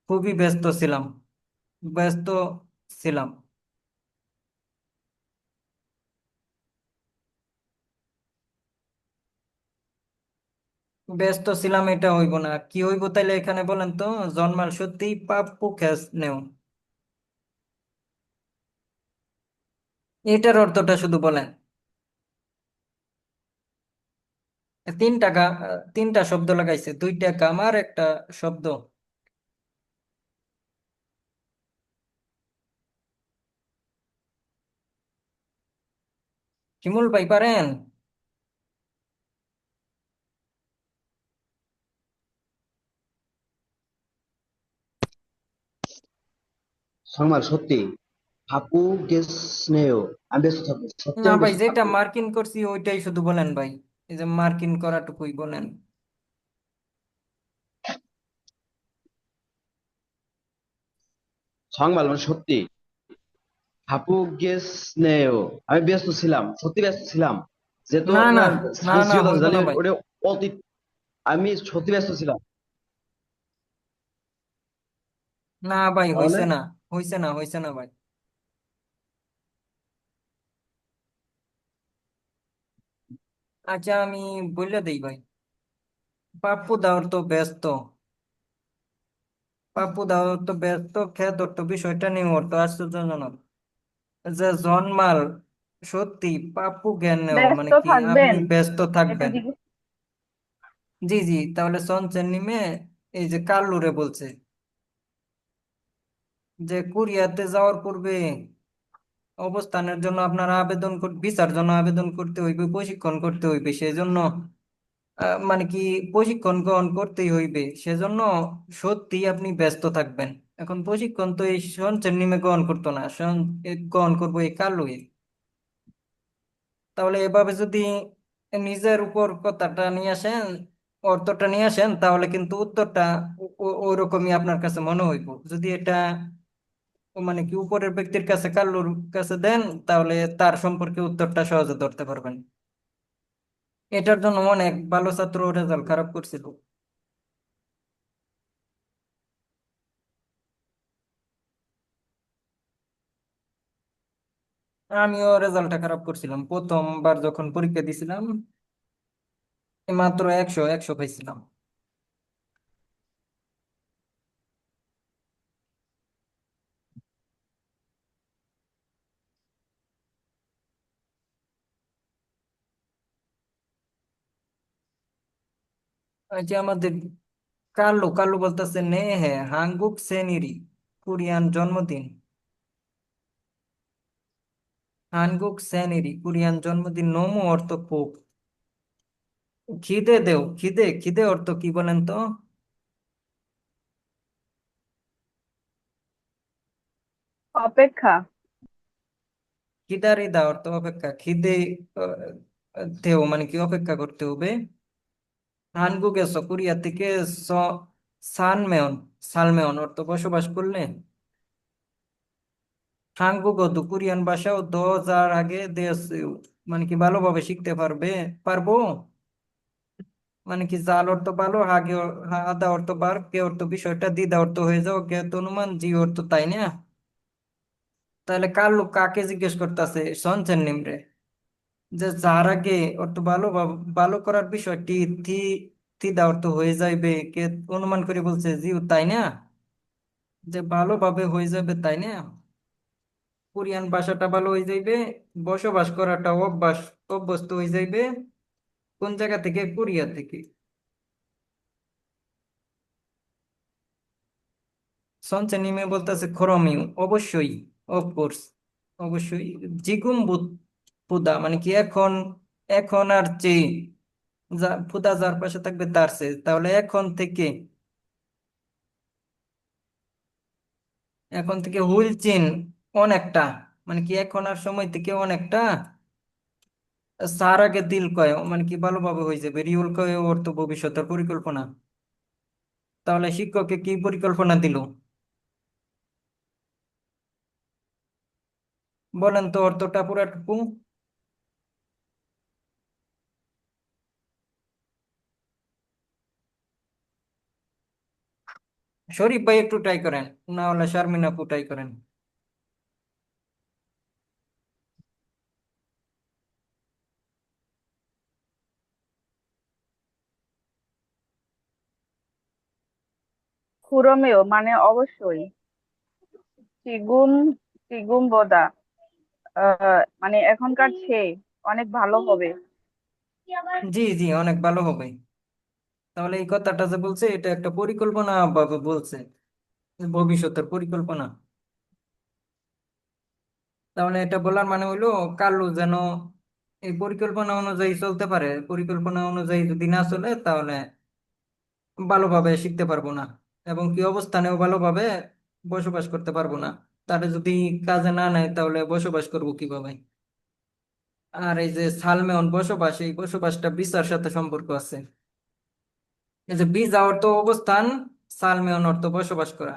খুবই ব্যস্ত ছিলাম, ব্যস্ত ছিলাম। ব্যস্ত ছিলাম এটা হইব না, কি হইব তাইলে এখানে বলেন তো? জন্মাল সত্যি পাপ্পু খেস নেও, এটার অর্থটা শুধু বলেন। তিনটা শব্দ লাগাইছে, দুইটা কামার একটা শব্দ। শিমুল ভাই পারেন? সংবাদ সত্যি। হাপু গেসনেও। আমি ব্যস্ত থাকবো, সত্যি না আমি ভাই, ব্যস্ত যেটা থাকবো। মার্কিন করছি ওইটাই শুধু বলেন ভাই, এই যে মার্কিন করাটুকুই বলেন। সংবাদ মানে সত্যি। হাপু গেসনেও। আমি ব্যস্ত ছিলাম, সত্যি ব্যস্ত ছিলাম। যেহেতু না না, আপনার না না ফুসিও আছে হইব তাহলে না ভাই। ওটা অতীত। আমি সত্যি ব্যস্ত ছিলাম না ভাই, তাহলে। হইছে না, হইছে না, হইছে না ভাই। আচ্ছা আমি বললে দেই ভাই, পাপ্পু দাওর তো ব্যস্ত, পাপ্পু দাওর তো ব্যস্ত খেত তো বিষয়টা নিয়ে ওর তো আশ্চর্যজনক, যে জন্মাল সত্যি পাপ্পু জ্ঞান নেও মানে ব্যস্ত কি আপনি থাকবেন ব্যস্ত এটা থাকবেন। জিজ্ঞেস। জি জি, তাহলে সঞ্চয় নিমে এই যে কাল্লুরে বলছে যে কোরিয়াতে যাওয়ার পূর্বে অবস্থানের জন্য আপনার আবেদন ভিসার জন্য আবেদন করতে হইবে, প্রশিক্ষণ করতে হইবে, সেই জন্য মানে কি প্রশিক্ষণ গ্রহণ করতেই হইবে, সেজন্য সত্যি আপনি ব্যস্ত থাকবেন। এখন প্রশিক্ষণ তো এই সঞ্চয় নিমে গ্রহণ করতো না, গ্রহণ করবো এই কালুই। তাহলে এভাবে যদি নিজের উপর কথাটা নিয়ে আসেন, অর্থটা নিয়ে আসেন, তাহলে কিন্তু উত্তরটা ওরকমই আপনার কাছে মনে হইব। যদি এটা মানে কি উপরের ব্যক্তির কাছে কাল্লুর কাছে দেন, তাহলে তার সম্পর্কে উত্তরটা সহজে ধরতে পারবেন। এটার জন্য অনেক ভালো ছাত্র রেজাল্ট খারাপ করছিল। আমিও রেজাল্টটা খারাপ করছিলাম প্রথমবার যখন পরীক্ষা দিছিলাম, মাত্র 100 পাইছিলাম। এই যে আমাদের কাল্লু কাল্লু বলতেছে নে হ্যাঁ হাঙ্গুক সেনিরি, কোরিয়ান জন্মদিন। হাঙ্গুক সেনিরি কোরিয়ান জন্মদিন, নোমো অর্থ খুব, খিদে দেও, খিদে খিদে অর্থ কি বলেন তো? অপেক্ষা। খিদারিদা অর্থ অপেক্ষা, খিদে তেও মানে কি অপেক্ষা করতে হবে। হানগুকে কোরিয়া থেকে স সানমেয়ন সালমেয়ন অর্থ বসবাস করলে। হাঙ্গুক দু কোরিয়ান ভাষা ও 2000 আগে দেশ মানে কি ভালোভাবে শিখতে পারবো। মানে কি জাল অর্থ ভালো, হাদা অর্থ বার, কে অর্থ বিষয়টা, দিদা অর্থ হয়ে যাও, জ্ঞাত অনুমান, জি অর্থ তাই না। তাহলে কার লোক কাকে জিজ্ঞেস করতেছে সনচেন নিমরে, যে যার আগে অর্থ ভালো করার বিষয়টি থি থিদা অর্থ হয়ে যাইবে, কে অনুমান করে বলছে জি তাই না, যে ভালোভাবে হয়ে যাবে তাই না। কোরিয়ান ভাষাটা ভালো হয়ে যাইবে, বসবাস করাটা অভ্যস্ত হয়ে যাইবে। কোন জায়গা থেকে? কোরিয়া থেকে। সঞ্চয় বলতেছে খরমিউ, অবশ্যই, অফকোর্স, অবশ্যই। জিগুম ফুদা মানে কি এখন, এখন আর চেয়ে, ফুদা যার পাশে থাকবে তার চেয়ে, তাহলে এখন থেকে হুইল চেন অনেকটা, মানে কি এখন আর সময় থেকে অনেকটা। সার আগে দিল কয় মানে কি ভালোভাবে হয়ে যাবে, রিউল কয় অর্থ ভবিষ্যতের পরিকল্পনা। তাহলে শিক্ষককে কি পরিকল্পনা দিল বলেন তো, অর্থটা পুরাটুকু। শরীফ ভাই একটু ট্রাই করেন, না হলে শারমিন আপু ট্রাই করেন। খুরমেও মানে অবশ্যই। চিগুম চিগুম বোদা মানে এখনকার চেয়ে অনেক ভালো হবে। জি জি, অনেক ভালো হবে। তাহলে এই কথাটা যে বলছে এটা একটা পরিকল্পনা ভাবে বলছে, ভবিষ্যতের পরিকল্পনা। তাহলে এটা বলার মানে হইলো কাল্লু যেন এই পরিকল্পনা অনুযায়ী চলতে পারে, পরিকল্পনা অনুযায়ী যদি না চলে তাহলে ভালোভাবে শিখতে পারবো না, এবং কি অবস্থানেও ভালোভাবে বসবাস করতে পারবো না। তারা যদি কাজে না নেয় তাহলে বসবাস করবো কিভাবে? আর এই যে সালমেয়ন বসবাস, এই বসবাসটা ভিসার সাথে সম্পর্ক আছে। এই যে ভিসা অর্থ অবস্থান, সালমেয়ন অর্থ বসবাস করা।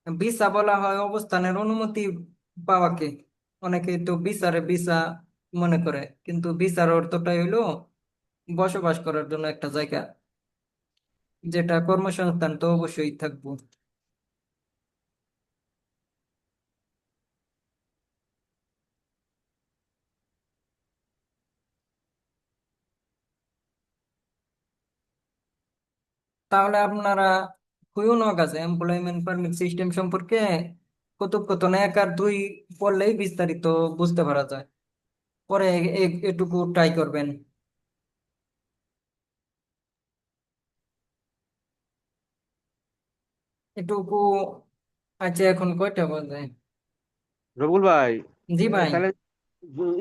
ভিসা বলা হয় অবস্থানের অনুমতি পাওয়াকে, অনেকে তো ভিসা মনে করে, কিন্তু ভিসার অর্থটাই হইলো বসবাস করার জন্য একটা জায়গা, যেটা কর্মসংস্থান তো অবশ্যই থাকবো। তাহলে আপনারা হুইও কাছে এমপ্লয়মেন্ট পারমিট সিস্টেম সম্পর্কে কথোপকথন 1 আর 2 পড়লেই বিস্তারিত বুঝতে পারা যায়। পরে এটুকু ট্রাই করবেন, এটুকু। আচ্ছা, এখন কয়টা বাজে? রবুল ভাই, জি ভাই। তাহলে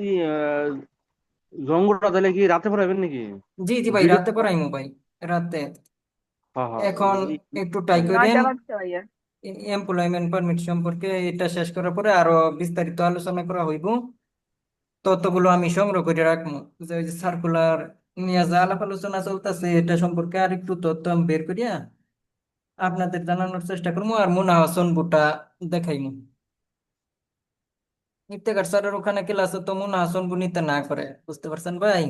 ই জঙ্গলটা তাহলে কি রাতে পড়াবেন নাকি? জি জি ভাই, ভিডিও। রাতে পড়াইমু ভাই, রাতে। হ্যাঁ হ্যাঁ এখন একটু ট্রাই হ্যাঁ। করেন 9টা বাজছে ভাইয়া। এমপ্লয়মেন্ট পারমিট সম্পর্কে, এটা শেষ করার পরে আরো বিস্তারিত আলোচনা করা হইব। ততগুলো আমি সংগ্রহ করে রাখবো, যে ওই যে সার্কুলার নিয়ে যা আলাপ আলোচনা চলতেছে এটা সম্পর্কে আর একটু তথ্য আমি বের করিয়া আপনাদের জানানোর চেষ্টা করবো, আর মুনা হাসান বুটা দেখাইমু। ইফতেখার স্যারের ওখানে ক্লাসে তো মুনা হাসান বু নিতে না করে, বুঝতে পারছেন ভাই,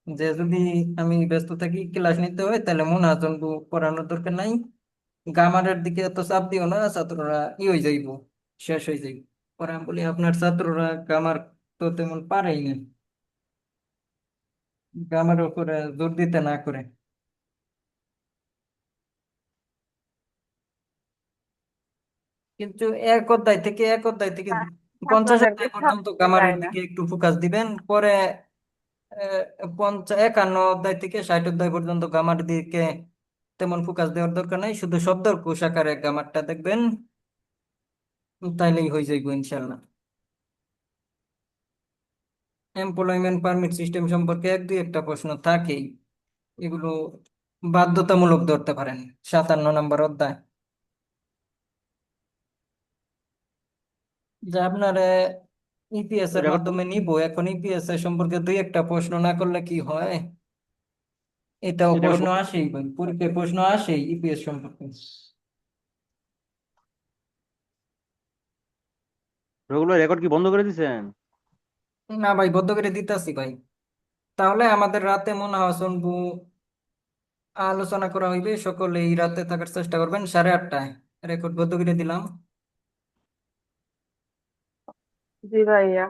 যে যদি আমি ব্যস্ত থাকি ক্লাস নিতে হয় তাহলে মুনা হাসান বু পড়ানোর দরকার নাই। গামারের দিকে এত চাপ দিও না, ছাত্ররা হয়ে যাইব, শেষ হয়ে যাইব। পরে আমি বলি আপনার ছাত্ররা গামার তো তেমন পারেই না, গামার উপরে জোর দিতে না করে। কিন্তু এক অধ্যায় থেকে হ্যাঁ, 50 ছাত্রদেরকে অধ্যায় পর্যন্ত ছাড়তে গামারের চায় না। দিকে একটু ফোকাস দিবেন। পরে 51 অধ্যায় থেকে 60 অধ্যায় পর্যন্ত গামার দিকে তেমন ফোকাস দেওয়ার দরকার নাই, শুধু শব্দের কোষ আকারে গামারটা দেখবেন, তাইলেই হয়ে যাইব ইনশাল্লাহ। এমপ্লয়মেন্ট পারমিট সিস্টেম সম্পর্কে 1-2 একটা প্রশ্ন থাকেই, এগুলো বাধ্যতামূলক ধরতে পারেন। 57 নম্বর অধ্যায়। যে আপনার ইপিএস এর রেকর্ড মাধ্যমে নিব, এখন ইপিএস এর সম্পর্কে দুই একটা প্রশ্ন না করলে কি হয়? এটাও রেকর্ড প্রশ্ন আসেই ভাই, পরীক্ষায় প্রশ্ন আসেই ইপিএস সম্পর্কে। রবিউল ভাই, রেকর্ড কি বন্ধ করে দিছেন? না ভাই, বদ্ধ করে দিতেছি ভাই। তাহলে আমাদের রাতে মনে হয় শুনবো, আলোচনা করা হইবে, সকলেই রাতে থাকার চেষ্টা করবেন 8:30টায়। রেকর্ড বদ্ধ করে দিলাম। জি ভাইয়া।